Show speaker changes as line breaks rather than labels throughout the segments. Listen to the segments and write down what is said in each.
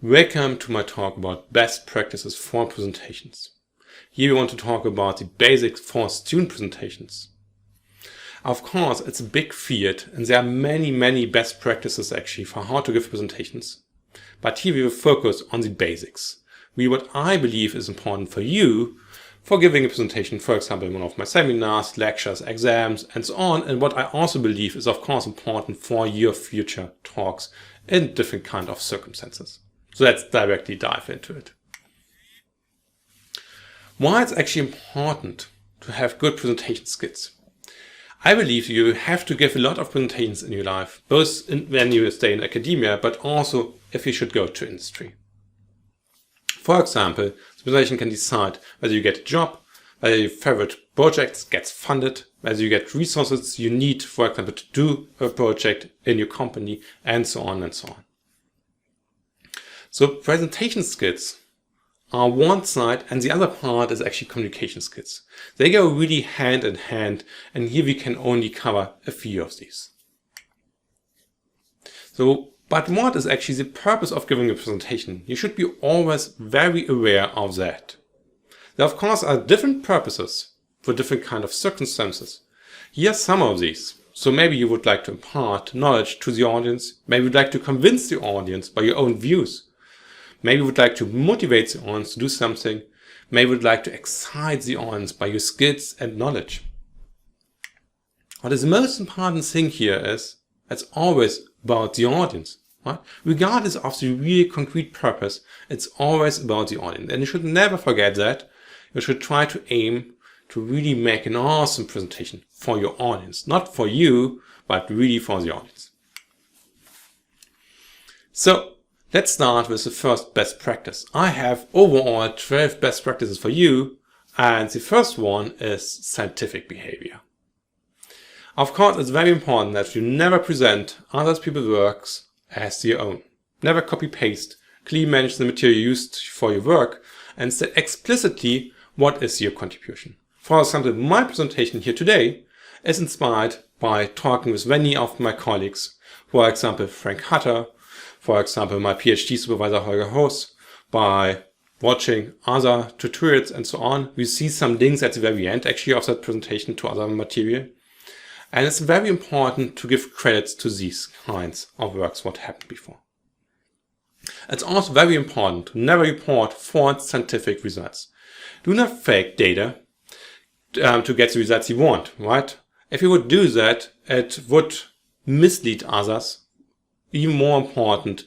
Welcome to my talk about best practices for presentations. Here we want to talk about the basics for student presentations. Of course, it's a big field and there are many best practices actually for how to give presentations. But here we will focus on the basics. What I believe is important for you for giving a presentation, for example, in one of my seminars, lectures, exams, and so on. And what I also believe is of course important for your future talks in different kind of circumstances. So let's directly dive into it. Why it's actually important to have good presentation skills. I believe you have to give a lot of presentations in your life, both when you stay in academia, but also if you should go to industry. For example, the presentation can decide whether you get a job, whether your favorite project gets funded, whether you get resources you need, for example, to do a project in your company, and so on and so on. So presentation skills are one side and the other part is actually communication skills. They go really hand in hand, and here we can only cover a few of these. But what is actually the purpose of giving a presentation? You should be always very aware of that. There of course are different purposes for different kind of circumstances. Here are some of these. So maybe you would like to impart knowledge to the audience, maybe you would like to convince the audience by your own views. Maybe you would like to motivate the audience to do something. Maybe you would like to excite the audience by your skills and knowledge. What is the most important thing here is it's always about the audience. Right? Regardless of the real concrete purpose, it's always about the audience. And you should never forget that. You should try to aim to really make an awesome presentation for your audience. Not for you, but really for the audience. So let's start with the first best practice. I have overall 12 best practices for you, and the first one is scientific behavior. Of course, it's very important that you never present other people's works as your own. Never copy-paste, clearly manage the material used for your work, and state explicitly what is your contribution. For example, my presentation here today is inspired by talking with many of my colleagues, for example, Frank Hutter, for example, my PhD supervisor Holger Hoos, by watching other tutorials and so on. We see some links at the very end actually of that presentation to other material. And it's very important to give credits to these kinds of works, what happened before. It's also very important to never report false scientific results. Do not fake data to get the results you want, right? If you would do that, it would mislead others. Even more important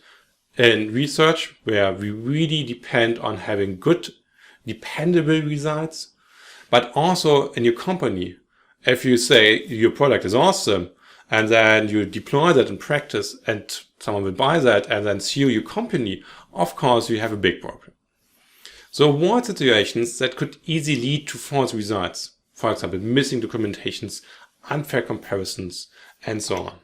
in research, where we really depend on having good, dependable results, but also in your company. If you say your product is awesome and then you deploy that in practice and someone will buy that and then sue your company, of course you have a big problem. So avoid situations that could easily lead to false results. For example, missing documentations, unfair comparisons, and so on.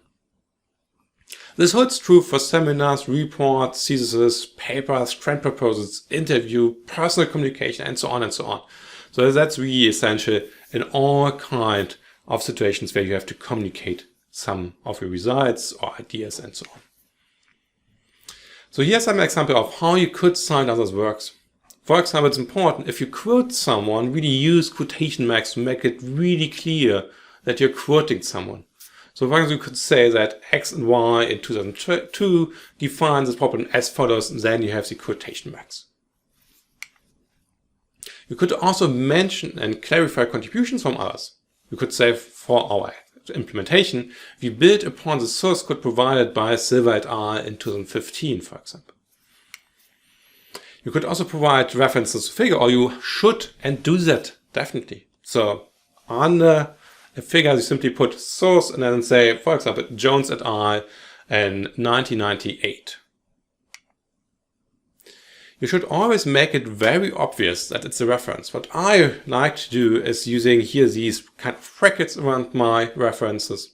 This holds true for seminars, reports, theses, papers, grant proposals, interview, personal communication, and so on and so on. So that's really essential in all kinds of situations where you have to communicate some of your results or ideas and so on. So here's some example of how you could cite others' works. For example, it's important if you quote someone, really use quotation marks to make it really clear that you're quoting someone. So for example, you could say that X and Y in 2002 defines this problem as follows, and then you have the quotation marks. You could also mention and clarify contributions from others. You could say, for our implementation, we built upon the source code provided by Silver et al. In 2015, for example. You could also provide references to figure, or you should and do that, definitely. So under a figure, you simply put source and then say, for example, Jones et al. In 1998. You should always make it very obvious that it's a reference. What I like to do is using here these kind of brackets around my references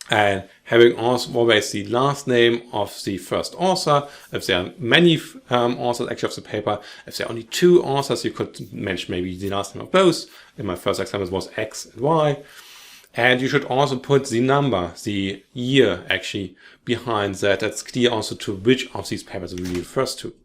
and having also always the last name of the first author. If there are many authors actually of the paper, if there are only two authors, you could mention maybe the last name of both. In my first example, it was X and Y. And you should also put the number, the year actually, behind that. That's clear also to which of these papers it really refers to.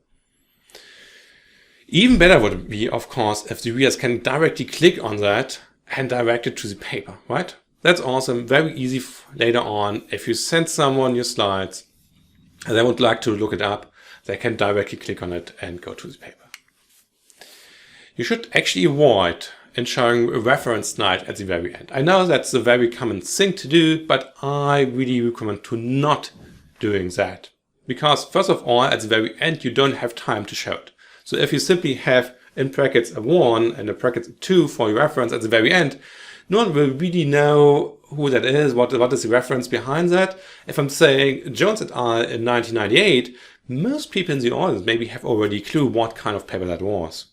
Even better would it be, of course, if the readers can directly click on that and direct it to the paper, right? That's also very easy later on. If you send someone your slides and they would like to look it up, they can directly click on it and go to the paper. You should actually avoid showing a reference slide at the very end. I know that's a very common thing to do, but I really recommend to not doing that. Because first of all, at the very end, you don't have time to show it. So if you simply have in brackets a 1 and a brackets a 2 for your reference at the very end, no one will really know who that is, what is the reference behind that. If I'm saying Jones et al. In 1998, most people in the audience maybe have already a clue what kind of paper that was.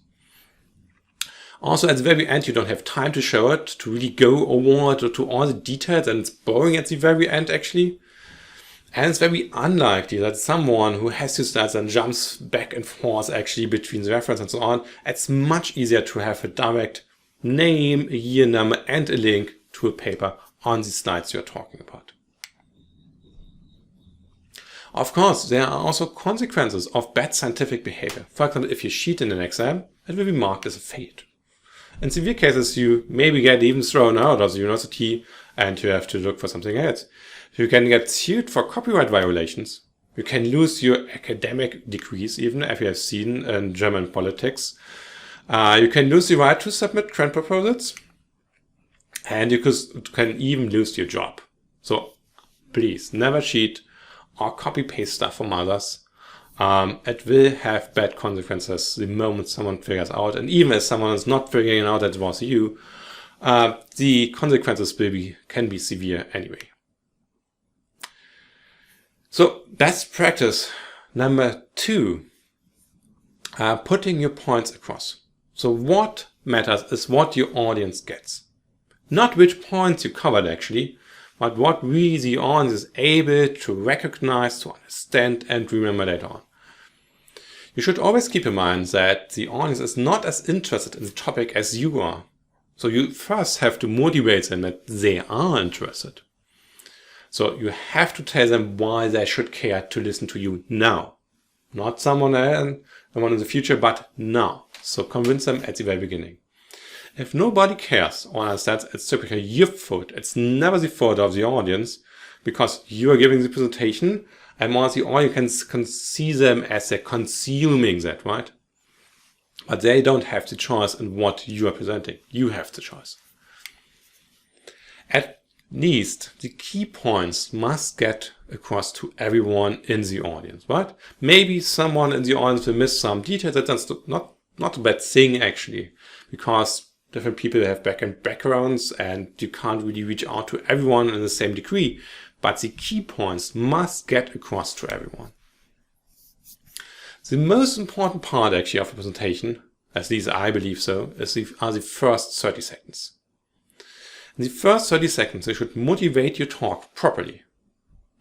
Also, at the very end, you don't have time to show it, to really go over to all the details, and it's boring at the very end, actually. And it's very unlikely that someone who has your slides and jumps back and forth, actually, between the reference and so on. It's much easier to have a direct name, a year number, and a link to a paper on the slides you're talking about. Of course, there are also consequences of bad scientific behavior. For example, if you cheat in an exam, it will be marked as a failure. In severe cases, you maybe get even thrown out of the university and you have to look for something else. You can get sued for copyright violations. You can lose your academic degrees, even if you have seen in German politics. You can lose the right to submit grant proposals. And you can even lose your job. So please, never cheat or copy-paste stuff from others. It will have bad consequences the moment someone figures out, and even if someone is not figuring out that it was you, the consequences can be severe anyway. So best practice number 2, putting your points across. So what matters is what your audience gets. Not which points you covered actually, but what really the audience is able to recognize, to understand, and remember later on. You should always keep in mind that the audience is not as interested in the topic as you are. So you first have to motivate them that they are interested. So you have to tell them why they should care to listen to you now. Not someone in the future, but now. So convince them at the very beginning. If nobody cares or understands, it's typically your fault. It's never the fault of the audience, because you are giving the presentation and once the audience can see them as they're consuming that, right? But they don't have the choice in what you are presenting. You have the choice. At least the key points must get across to everyone in the audience, right? Maybe someone in the audience will miss some details. That's not a bad thing actually, because different people have backgrounds and you can't really reach out to everyone in the same degree. But the key points must get across to everyone. The most important part actually of a presentation, at least I believe so, are the first 30 seconds. In the first 30 seconds, you should motivate your talk properly.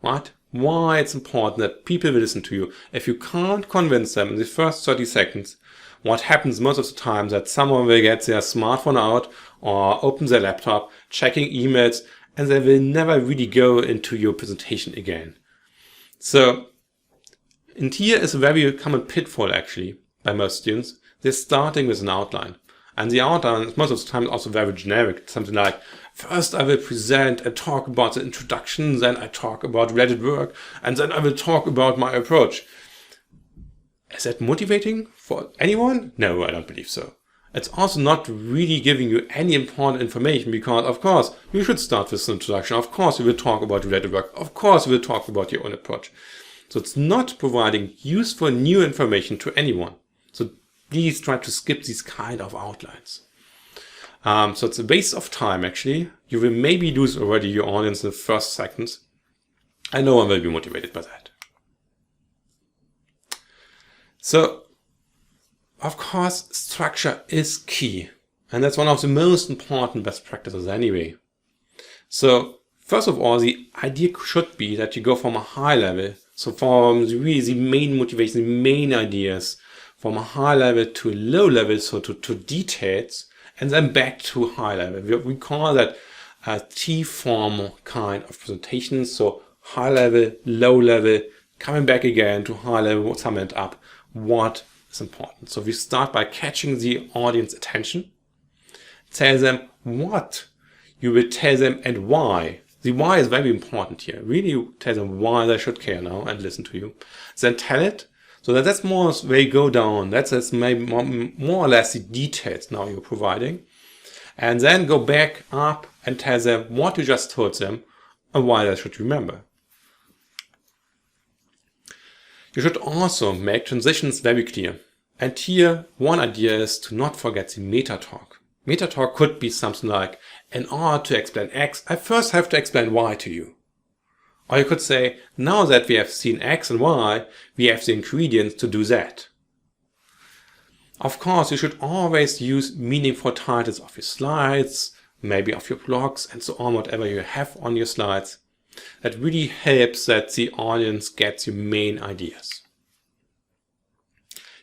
Right? Why it's important that people will listen to you. If you can't convince them in the first 30 seconds, what happens most of the time that someone will get their smartphone out or open their laptop, checking emails, and they will never really go into your presentation again. So, and here is a very common pitfall actually by most students. They're starting with an outline. And the outline is most of the time also very generic. Something like, first I will present and talk about the introduction, then I talk about related work, and then I will talk about my approach. Is that motivating for anyone? No, I don't believe so. It's also not really giving you any important information, because of course you should start with an introduction. Of course you will talk about related work. Of course you will talk about your own approach. So it's not providing useful new information to anyone. So please try to skip these kind of outlines. So it's a waste of time actually. You will maybe lose already your audience in the first seconds, and no one will be motivated by that. So of course, structure is key, and that's one of the most important best practices anyway. So first of all, the idea should be that you go from a high level, so from really the main motivation, the main ideas, from a high level to a low level, so to details, and then back to high level. We call that a T-form kind of presentation. So high level, low level, coming back again to high level, sum it up. What is important? So we start by catching the audience attention. Tell them what you will tell them and why. The why is very important here. Really tell them why they should care now and listen to you. Then tell it. So that's more where you go down. That's maybe more or less the details now you're providing. And then go back up and tell them what you just told them and why they should remember. You should also make transitions very clear. And here, one idea is to not forget the meta talk. Meta talk could be something like, in order to explain X, I first have to explain Y to you. Or you could say, now that we have seen X and Y, we have the ingredients to do that. Of course, you should always use meaningful titles of your slides, maybe of your blogs, and so on, whatever you have on your slides. That really helps that the audience gets your main ideas.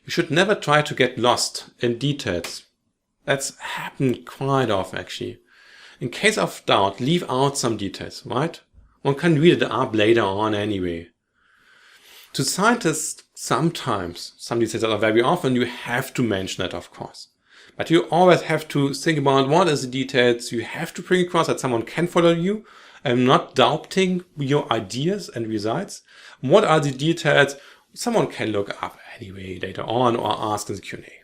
You should never try to get lost in details. That's happened quite often, actually. In case of doubt, leave out some details, right? One can read it up later on anyway. To scientists, sometimes, some details are very often, you have to mention it, of course. But you always have to think about what is the details you have to bring across that someone can follow you and not doubting your ideas and results. What are the details someone can look up anyway later on or ask in the Q&A.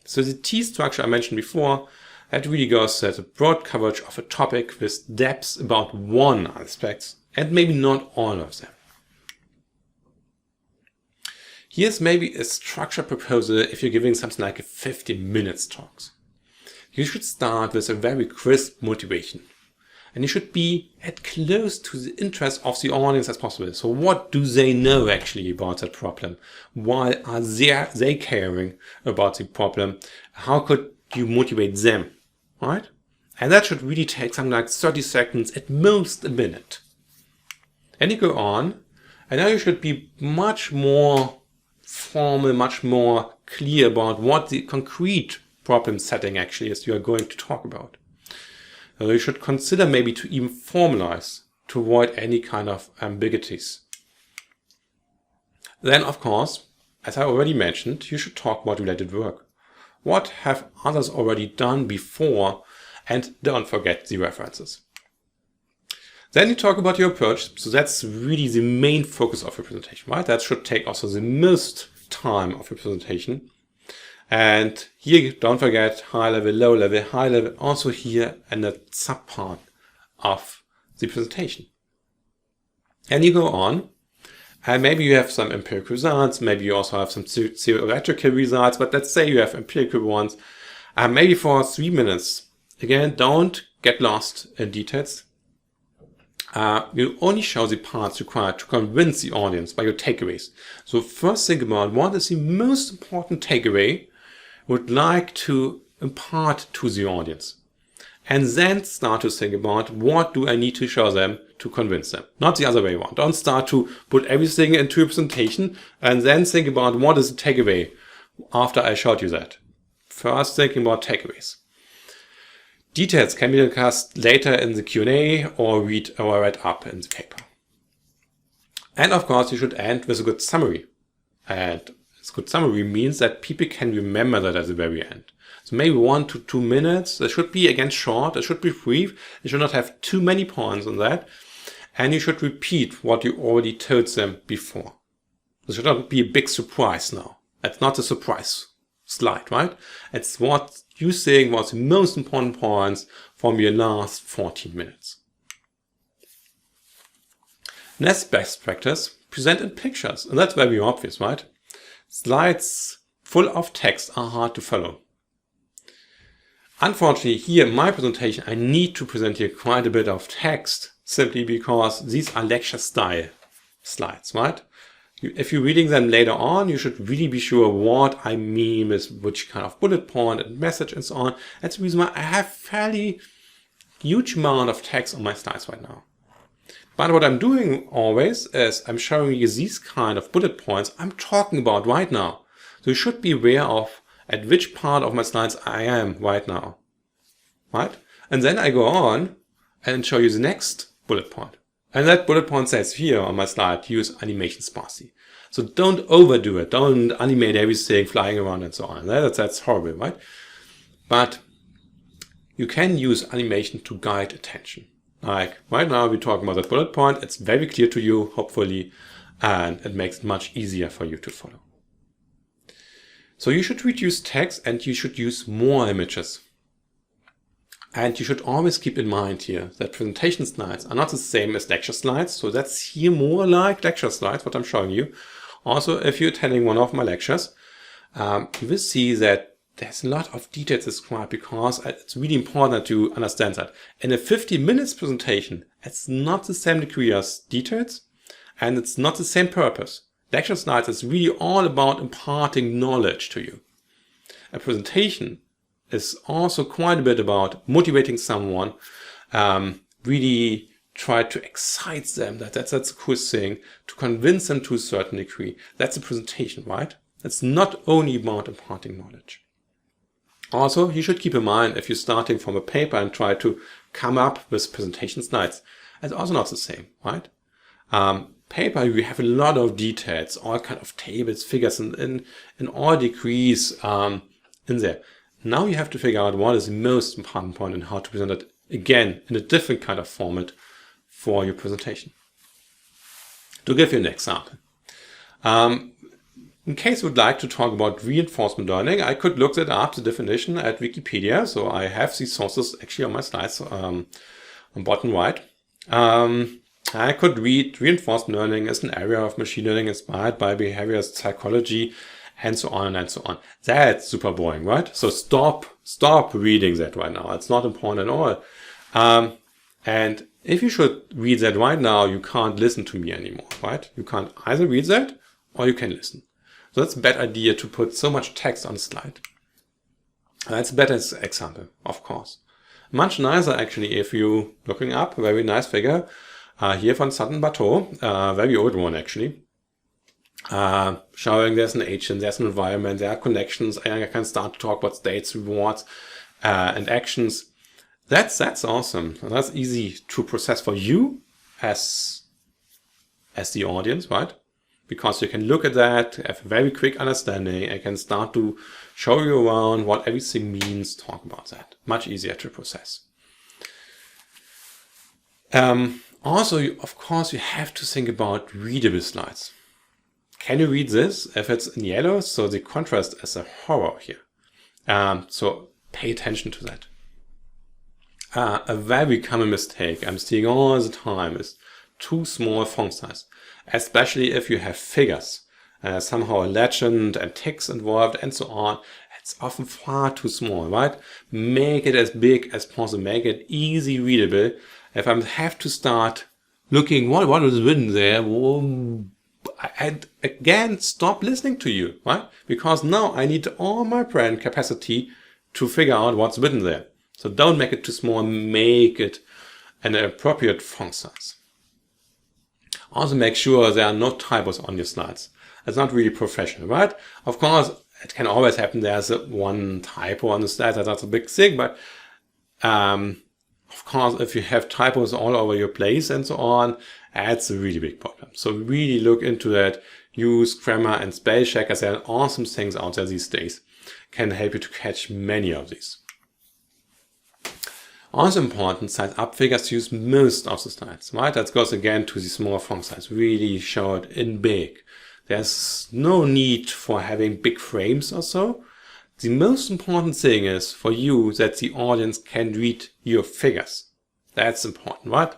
So the T structure I mentioned before, that really goes to the broad coverage of a topic with depth about one aspect and maybe not all of them. Here's maybe a structure proposal if you're giving something like a 15 minutes talks. You should start with a very crisp motivation. And you should be as close to the interest of the audience as possible. So what do they know actually about that problem? Why are they caring about the problem? How could you motivate them, right? And that should really take something like 30 seconds, at most a minute. And you go on, and now you should be much more formal, much more clear about what the concrete problem setting actually is you are going to talk about. So you should consider maybe to even formalize to avoid any kind of ambiguities. Then, of course, as I already mentioned, you should talk about related work. What have others already done before? And don't forget the references. Then you talk about your approach. So that's really the main focus of your presentation, right? That should take also the most time of your presentation. And here, don't forget high level, low level, high level, also here and a subpart of the presentation. And you go on, and maybe you have some empirical results, maybe you also have some theoretical results, but let's say you have empirical ones, maybe for 3 minutes. Again, don't get lost in details. You only show the parts required to convince the audience by your takeaways. So first think about what is the most important takeaway would like to impart to the audience. And then start to think about what do I need to show them to convince them. Not the other way around. Don't start to put everything into a presentation and then think about what is the takeaway after I showed you that. First thinking about takeaways. Details can be discussed later in the Q&A or read up in the paper. And of course you should end with a good summary. And a good summary means that people can remember that at the very end. So maybe 1 to 2 minutes. It should be again short. It should be brief. You should not have too many points on that. And you should repeat what you already told them before. This should not be a big surprise now. That's not a surprise slide, right? It's what you saying was the most important points from your last 14 minutes. Next best practice, present in pictures. And that's very obvious, right? Slides full of text are hard to follow. Unfortunately, here in my presentation, I need to present here quite a bit of text simply because these are lecture style slides, right? If you're reading them later on, you should really be sure what I mean with which kind of bullet point and message and so on. That's the reason why I have fairly huge amount of text on my slides right now. But what I'm doing always is I'm showing you these kind of bullet points I'm talking about right now. So you should be aware of at which part of my slides I am right now, right? And then I go on and show you the next bullet point. And that bullet point says here on my slide, use animation sparsely. So don't overdo it. Don't animate everything flying around and so on. That's horrible, right? But you can use animation to guide attention. Like right now we're talking about that bullet point. It's very clear to you, hopefully, and it makes it much easier for you to follow. So you should reduce text and you should use more images. And you should always keep in mind here that presentation slides are not the same as lecture slides. So that's here more like lecture slides, what I'm showing you. Also, if you're attending one of my lectures, you will see that there's a lot of details described because it's really important to understand that. In a 50 minutes presentation, it's not the same degree as details and it's not the same purpose. Lecture slides is really all about imparting knowledge to you. A presentation is also quite a bit about motivating someone, really try to excite them, that's a cool thing, to convince them to a certain degree. That's a presentation, right? It's not only about imparting knowledge. Also, you should keep in mind if you're starting from a paper and try to come up with presentation slides, it's also not the same, right? Paper, you have a lot of details, all kind of tables, figures in all degrees in there. Now you have to figure out what is the most important point and how to present it again in a different kind of format for your presentation. To give you an example, in case you would like to talk about reinforcement learning, I could look that up, the definition at Wikipedia. So I have these sources actually on my slides on bottom right. I could read reinforcement learning as an area of machine learning inspired by behavior psychology, and so on and so on. That's super boring, right? So stop reading that right now. It's not important at all. And if you should read that right now, you can't listen to me anymore, right? You can't either read that or you can listen. So that's a bad idea to put so much text on a slide. That's a better example, of course. Much nicer actually if you looking up a very nice figure here from Sutton Bateau, very old one actually. Showing there's an agent, there's an environment, there are connections, and I can start to talk about states, rewards, and actions. That's awesome. And that's easy to process for you as the audience, right? Because you can look at that, have a very quick understanding, and can start to show you around what everything means, talk about that. Much easier to process. Also, of course, you have to think about readable slides. Can you read this if it's in yellow? So the contrast is a horror here. So pay attention to that. A very common mistake I'm seeing all the time is too small font size, especially if you have figures, somehow a legend and text involved and so on. It's often far too small, right? Make it as big as possible, make it easy readable. If I have to start looking what is written there, I again stop listening to you, right? Because now I need all my brain capacity to figure out what's written there. So don't make it too small, make it an appropriate font size. Also make sure there are no typos on your slides. It's not really professional, right? Of course, it can always happen there's one typo on the slide, that's a big thing, but of course, if you have typos all over your place and so on, that's a really big problem. So really look into that. Use grammar and spell checkers. There are awesome things out there these days. Can help you to catch many of these. Also important, size up figures use most of the slides, right? That goes again to the small font size. Really show it in big. There's no need for having big frames or so. The most important thing is for you that the audience can read your figures. That's important, right?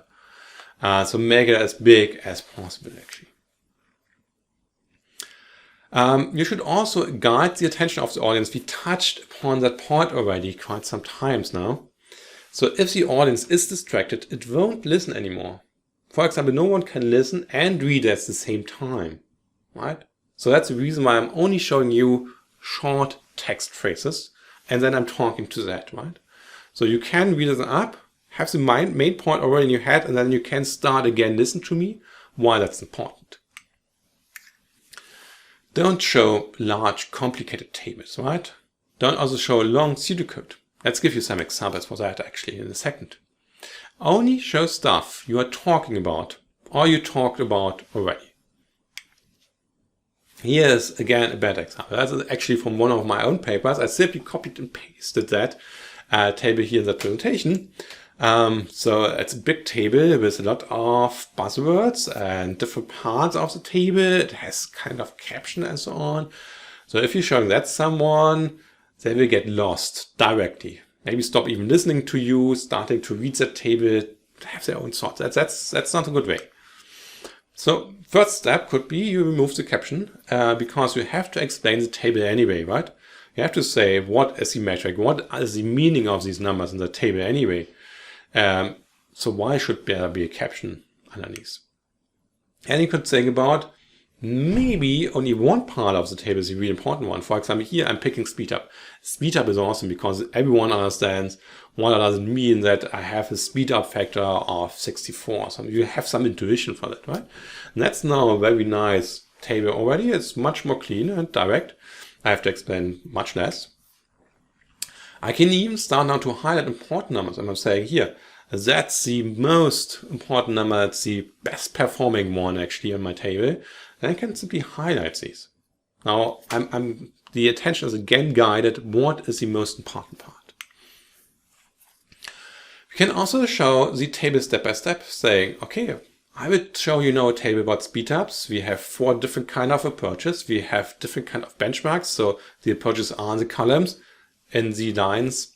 So make it as big as possible, actually. You should also guide the attention of the audience. We touched upon that point already quite some times now. So if the audience is distracted, it won't listen anymore. For example, no one can listen and read at the same time, right? So that's the reason why I'm only showing you short text phrases, and then I'm talking to that, right? So you can read it up, have the main point already in your head, and then you can start again, listen to me, why that's important. Don't show large, complicated tables, right? Don't also show long pseudocode. Let's give you some examples for that actually in a second. Only show stuff you are talking about or you talked about already. Here's again a bad example. That's actually from one of my own papers. I simply copied and pasted that table here in the presentation. So it's a big table with a lot of buzzwords and different parts of the table. It has kind of caption and so on. So if you're showing that to someone, they will get lost directly. Maybe stop even listening to you, starting to read that table, have their own thoughts. That's not a good way. So first step could be you remove the caption because you have to explain the table anyway, right? You have to say what is the metric, what is the meaning of these numbers in the table anyway. So why should there be a caption underneath? And you could think about maybe only one part of the table is a really important one. For example, here I'm picking speed up. Speed up is awesome because everyone understands what does it mean that I have a speed up factor of 64. So you have some intuition for that, right? And that's now a very nice table already. It's much more clean and direct. I have to explain much less. I can even start now to highlight important numbers. And I'm saying here, that's the most important number. It's the best performing one actually on my table. Then I can simply highlight these. Now the attention is again guided. What is the most important part? You can also show the table step by step, saying, okay, I will show you now a table about speed ups. We have 4 different kind of approaches. We have different kind of benchmarks. So the approaches are in the columns. In the lines,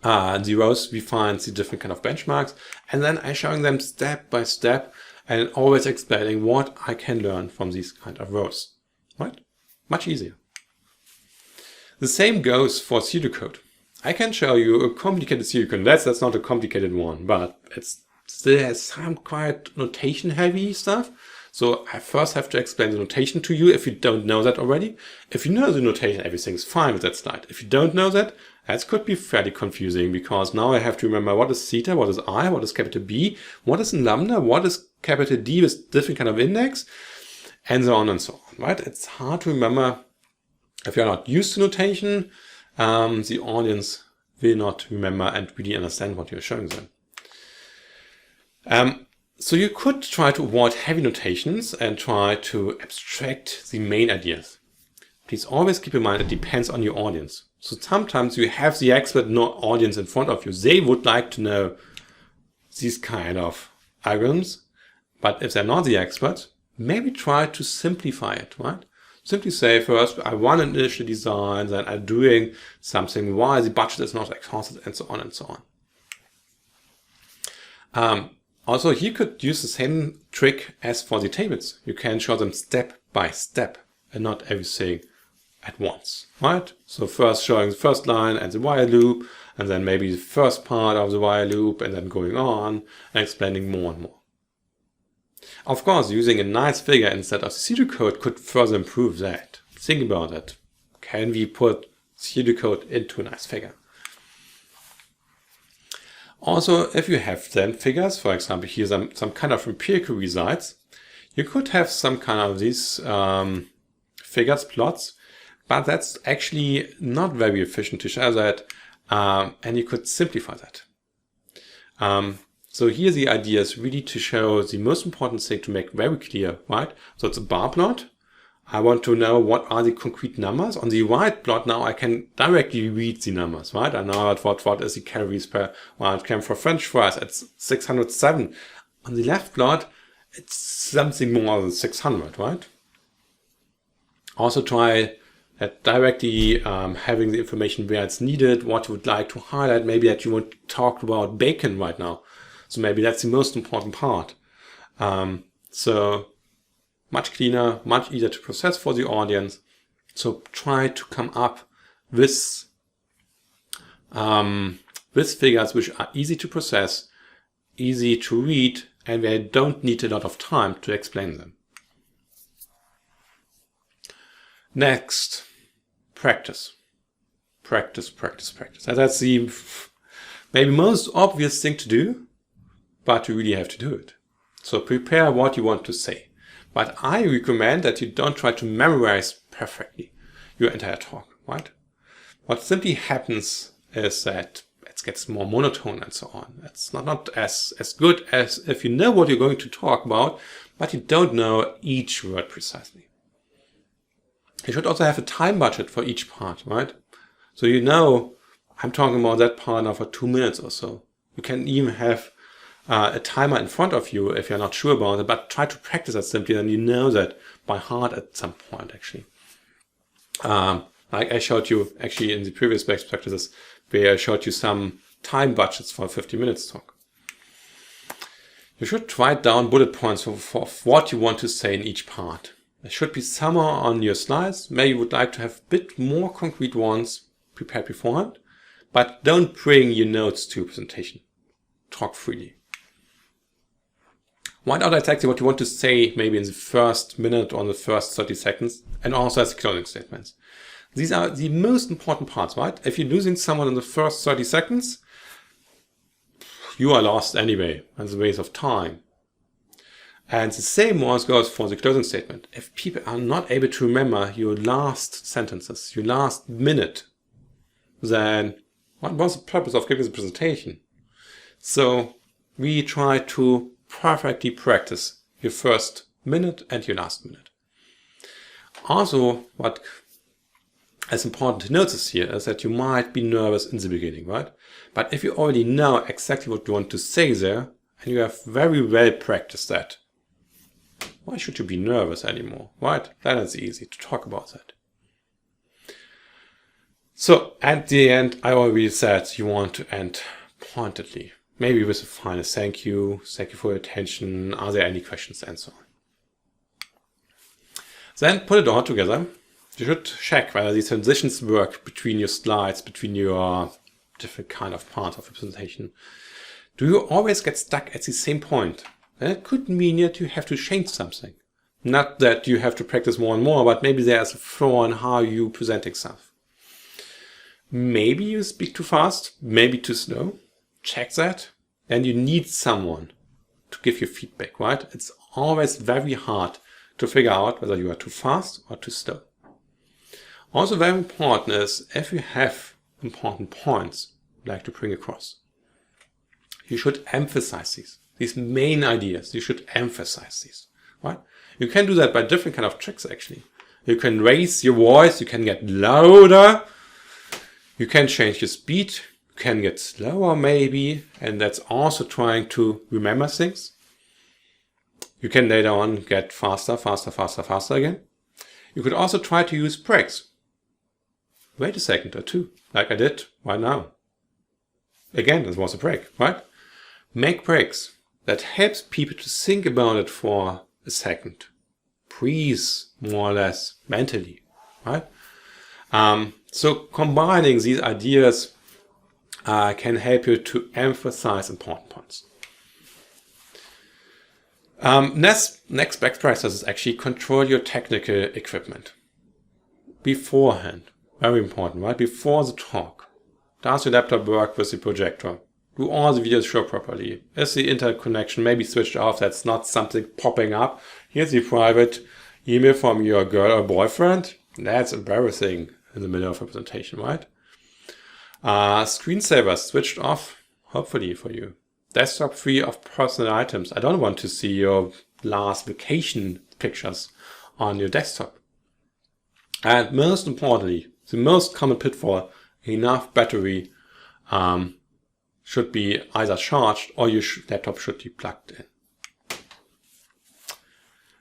in the rows, we find the different kind of benchmarks. And then I'm showing them step by step and always explaining what I can learn from these kind of rows, right? Much easier. The same goes for pseudocode. I can show you a complicated pseudocode. That's not a complicated one, but it still has some quite notation heavy stuff. So I first have to explain the notation to you if you don't know that already. If you know the notation, everything's fine with that slide. If you don't know that, that could be fairly confusing because now I have to remember what is theta, what is I, what is capital B, what is lambda, what is capital D with different kind of index, and so on and so on, right? It's hard to remember. If you're not used to notation, the audience will not remember and really understand what you're showing them. So you could try to avoid heavy notations and try to abstract the main ideas. Please always keep in mind it depends on your audience. So sometimes you have the expert audience in front of you. They would like to know these kind of algorithms, but if they're not the experts, maybe try to simplify it, right? Simply say first, I want an initial design, then I'm doing something, why the budget is not exhausted, and so on and so on. Also, you could use the same trick as for the tables. You can show them step by step and not everything at once, right? So first showing the first line and the while loop, and then maybe the first part of the while loop, and then going on and explaining more and more. Of course, using a nice figure instead of pseudocode could further improve that. Think about that. Can we put pseudocode into a nice figure? Also, if you have then figures, for example, here's some kind of empirical results, you could have some kind of these figures, plots, but that's actually not very efficient to show that, and you could simplify that. So here the idea is really to show the most important thing to make very clear, right? So it's a bar plot. I want to know what are the concrete numbers. On the right plot now I can directly read the numbers, right? I know what is the calories per 1 gram for French fries. It's 607. On the left plot, it's something more than 600, right? Also try at directly having the information where it's needed, what you would like to highlight. Maybe that you want to talk about bacon right now. So maybe that's the most important part. So much cleaner, much easier to process for the audience. So try to come up with figures which are easy to process, easy to read, and where you don't need a lot of time to explain them. Next, practice. Practice, practice, practice. And that's the maybe most obvious thing to do, but you really have to do it. So prepare what you want to say. But I recommend that you don't try to memorize perfectly your entire talk, right? What simply happens is that it's it gets more monotone and so on. It's not as good as if you know what you're going to talk about, but you don't know each word precisely. You should also have a time budget for each part, right? So you know, I'm talking about that part now for 2 minutes or so. You can even have a timer in front of you if you're not sure about it, but try to practice that simply, and you know that by heart at some point, actually. Like I showed you actually in the previous best practices, where I showed you some time budgets for 50 minutes talk. You should write down bullet points for what you want to say in each part. There should be somewhere on your slides. Maybe you would like to have a bit more concrete ones prepared beforehand, but don't bring your notes to your presentation. Talk freely. Write out exactly what you want to say, maybe in the first minute or in the first 30 seconds, and also as closing statements. These are the most important parts, right? If you're losing someone in the first 30 seconds, you are lost anyway. It's a waste of time. And the same also goes for the closing statement. If people are not able to remember your last sentences, your last minute, then what was the purpose of giving the presentation? So we try to perfectly practice your first minute and your last minute. Also, what is important to notice here is that you might be nervous in the beginning, right? But if you already know exactly what you want to say there, and you have very well practiced that, why should you be nervous anymore, right? Then it's easy to talk about that. So at the end, I already said you want to end pointedly. Maybe with a final thank you for your attention, are there any questions, and so on. Then put it all together. You should check whether these transitions work between your slides, between your different kind of parts of the presentation. Do you always get stuck at the same point? Then it could mean that you have to change something. Not that you have to practice more and more, but maybe there's a flaw in how you present stuff. Maybe you speak too fast, maybe too slow. Check that. Then you need someone to give you feedback, right? It's always very hard to figure out whether you are too fast or too slow. Also very important is if you have important points you'd like to bring across, you should emphasize these main ideas. You should emphasize these, right? You can do that by different kind of tricks actually. You can raise your voice, you can get louder, you can change your speed, you can get slower maybe, and that's also trying to remember things. You can later on get faster again. You could also try to use breaks. Wait a second or two, like I did right now. Again, this was a break, right? Make breaks. That helps people to think about it for a second. Breathe more or less mentally, right? So combining these ideas can help you to emphasize important points. Next best practice is actually control your technical equipment beforehand. Very important, right? Before the talk. Does your laptop work with the projector? Do all the videos show properly? Is the internet connection maybe switched off? That's not something popping up. Here's the private email from your girl or boyfriend. That's embarrassing in the middle of a presentation, right? Screensavers switched off, hopefully for you. Desktop free of personal items. I don't want to see your last vacation pictures on your desktop. And most importantly, the most common pitfall, enough battery should be either charged or your laptop should be plugged in.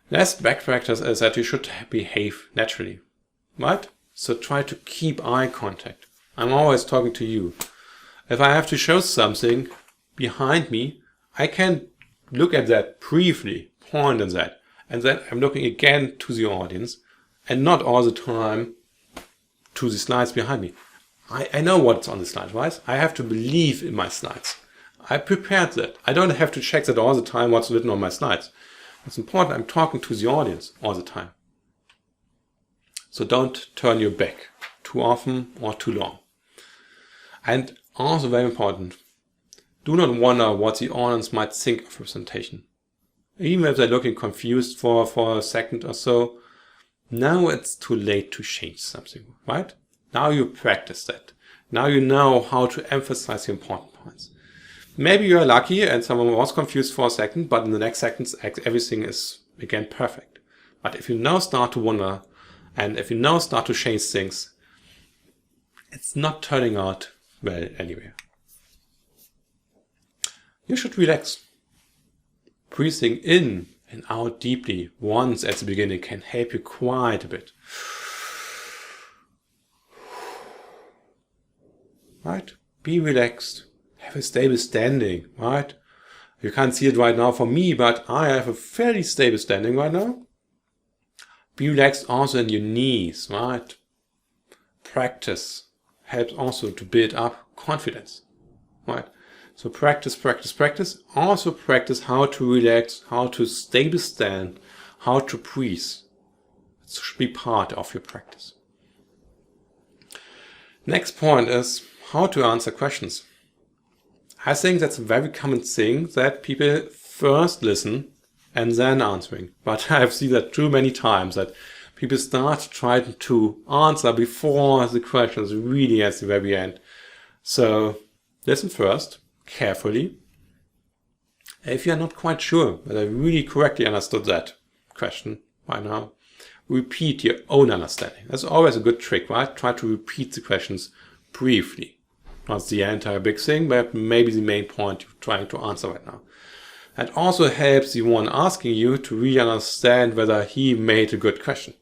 Last best practice is that you should behave naturally, right? So try to keep eye contact. I'm always talking to you. If I have to show something behind me, I can look at that briefly, point at that, and then I'm looking again to the audience and not all the time to the slides behind me. I know what's on the slides, right? I have to believe in my slides. I prepared that. I don't have to check that all the time what's written on my slides. It's important I'm talking to the audience all the time. So don't turn your back too often or too long. And also very important, do not wonder what the audience might think of your presentation. Even if they're looking confused for a second or so, now it's too late to change something, right? Now you practice that. Now you know how to emphasize the important points. Maybe you are lucky and someone was confused for a second, but in the next seconds everything is again perfect. But if you now start to wonder, and if you now start to change things, it's not turning out well anywhere. You should relax. Breathing in and out deeply once at the beginning can help you quite a bit. Right? Be relaxed. Have a stable standing, right? You can't see it right now for me, but I have a fairly stable standing right now. Be relaxed also in your knees, right? Practice helps also to build up confidence, right? So practice, practice, practice. Also practice how to relax, how to stable stand, how to breathe. It should be part of your practice. Next point is how to answer questions. I think that's a very common thing that people first listen and then answering. But I've seen that too many times that people start trying to answer before the question is really at the very end. So listen first, carefully. If you're not quite sure that I really correctly understood that question by now, repeat your own understanding. That's always a good trick, right? Try to repeat the questions briefly. Not the entire big thing, but maybe the main point you're trying to answer right now. That also helps the one asking you to really understand whether he made a good question.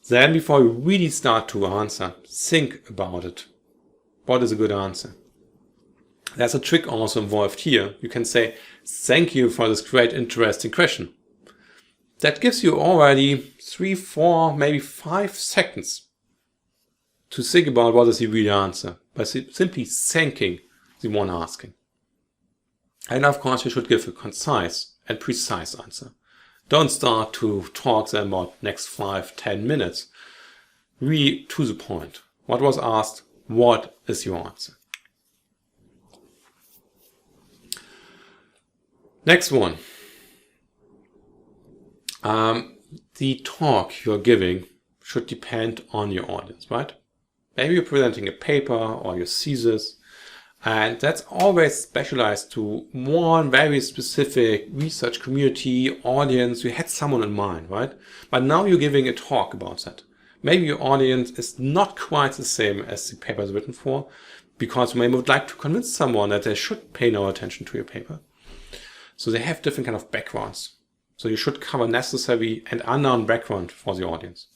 Then before you really start to answer, think about it. What is a good answer? There's a trick also involved here. You can say, thank you for this great interesting question. That gives you already 3, 4, maybe 5 seconds to think about what is the real answer by simply thanking the one asking. And of course you should give a concise and precise answer. Don't start to talk then about next 5, 10 minutes. Really to the point. What was asked? What is your answer? Next one. The talk you're giving should depend on your audience, right? Maybe you're presenting a paper or your thesis, and that's always specialized to one very specific research community, audience. You had someone in mind, right? But now you're giving a talk about that. Maybe your audience is not quite the same as the paper is written for, because you maybe would like to convince someone that they should pay no attention to your paper. So they have different kind of backgrounds. So you should cover necessary and unknown background for the audience.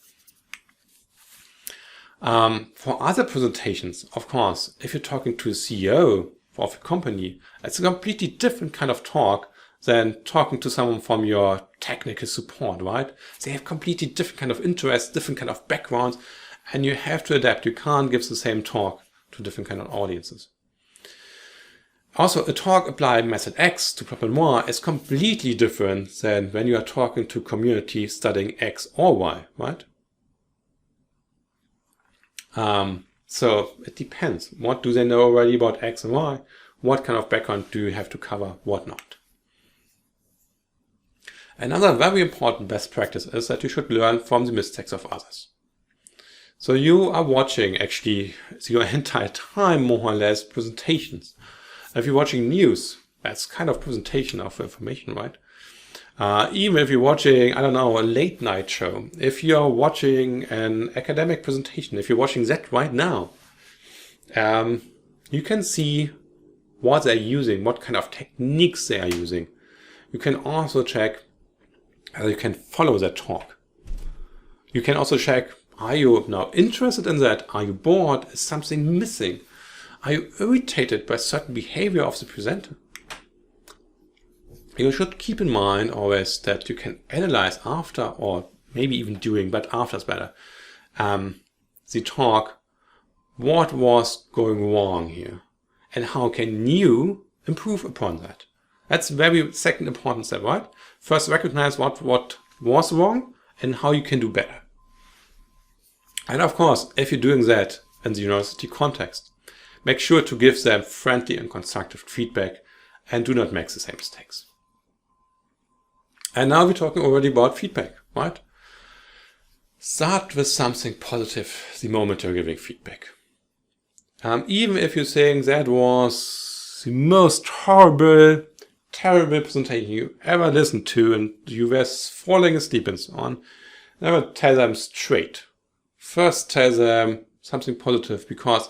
For other presentations, of course, if you're talking to a CEO of a company, it's a completely different kind of talk than talking to someone from your technical support, right? They have completely different kind of interests, different kind of backgrounds, and you have to adapt. You can't give the same talk to different kind of audiences. Also, a talk applied method X to problem Y is completely different than when you are talking to community studying X or Y, right? So it depends. What do they know already about X and Y? What kind of background do you have to cover? What not? Another very important best practice is that you should learn from the mistakes of others. So you are watching actually your entire time, more or less, presentations. If you're watching news, that's kind of presentation of information, right? Even if you're watching, I don't know, a late night show, if you're watching an academic presentation, if you're watching that right now, you can see what they're using, what kind of techniques they are using. You can also check how you can follow that talk. You can also check, are you now interested in that? Are you bored? Is something missing? Are you irritated by certain behavior of the presenter? You should keep in mind always that you can analyze after, or maybe even during, but after is better, the talk, what was going wrong here, and how can you improve upon that. That's the very second important step, right? First, recognize what was wrong and how you can do better. And of course, if you're doing that in the university context, make sure to give them friendly and constructive feedback and do not make the same mistakes. And now we're talking already about feedback, right? Start with something positive the moment you're giving feedback. Even if you're saying that was the most horrible, terrible presentation you ever listened to and you were falling asleep and so on, never tell them straight. First tell them something positive, because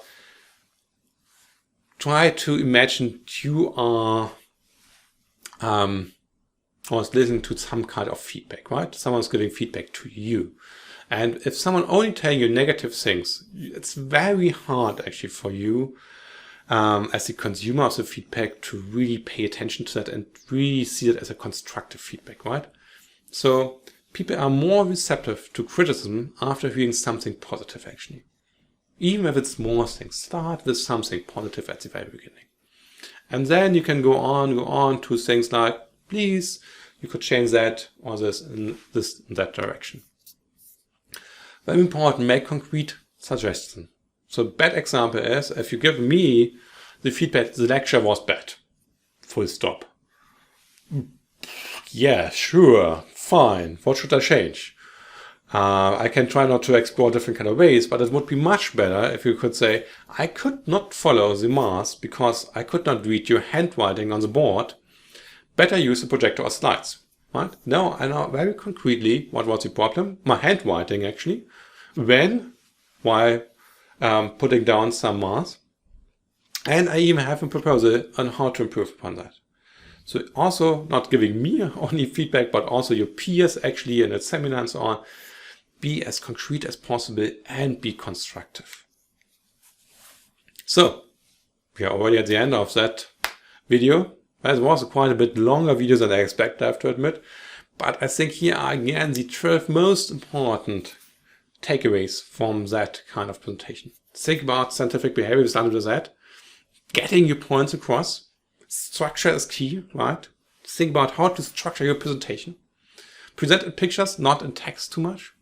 try to imagine you are was listening to some kind of feedback, right? Someone's giving feedback to you. And if someone only telling you negative things, it's very hard actually for you as the consumer of the feedback to really pay attention to that and really see it as a constructive feedback, right? So people are more receptive to criticism after hearing something positive actually. Even if it's small things, start with something positive at the very beginning. And then you can go on to things like, please, you could change that or this in that direction. Very important, make concrete suggestions. So a bad example is, if you give me the feedback, the lecture was bad, full stop. Yeah, sure, fine, what should I change? I can try not to explore different kind of ways, but it would be much better if you could say, I could not follow the math because I could not read your handwriting on the board. Better use the projector or slides, right? Now I know very concretely what was the problem, my handwriting actually, while putting down some math. And I even have a proposal on how to improve upon that. So also not giving me only feedback, but also your peers actually in a seminar and so on. Be as concrete as possible and be constructive. So we are already at the end of that video. It was quite a bit longer video than I expected, I have to admit. But I think here are again the 12 most important takeaways from that kind of presentation. Think about scientific behavior, we started with that. Getting your points across. Structure is key, right? Think about how to structure your presentation. Present in pictures, not in text too much.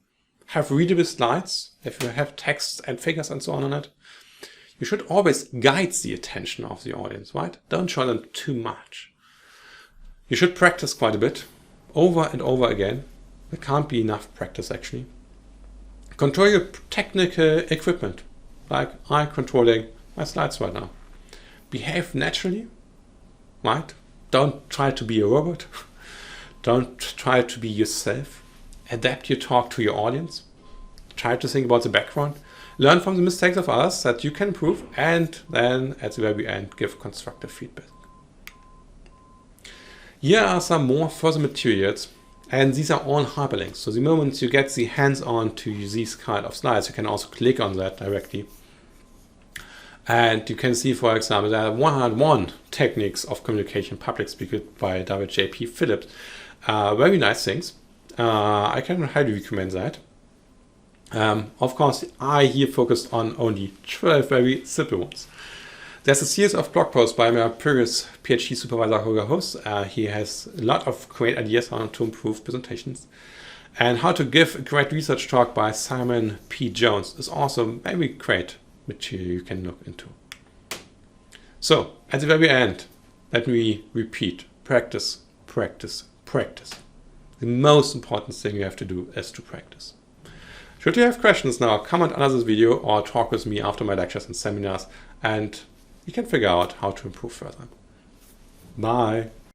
Have readable slides, if you have text and figures and so on it. You should always guide the attention of the audience, right? Don't show them too much. You should practice quite a bit, over and over again. There can't be enough practice actually. Control your technical equipment, like I'm controlling my slides right now. Behave naturally, right? Don't try to be a robot. Don't try to be yourself. Adapt your talk to your audience. Try to think about the background. Learn from the mistakes of others that you can improve, and then at the very end, give constructive feedback. Here are some more further materials, and these are all hyperlinks. So the moment you get the hands-on to these kind of slides, you can also click on that directly. And you can see, for example, there are 101 techniques of communication public speaking by W.J.P. Phillips. Very nice things. I can highly recommend that. Of course, I here focused on only 12 very simple ones. There's a series of blog posts by my previous PhD supervisor, Holger Huss. He has a lot of great ideas on how to improve presentations. And how to give a great research talk by Simon P. Jones is also very great material you can look into. So, at the very end, let me repeat, practice, practice, practice. The most important thing you have to do is to practice. Should you have questions now, comment under this video or talk with me after my lectures and seminars, and we can figure out how to improve further. Bye.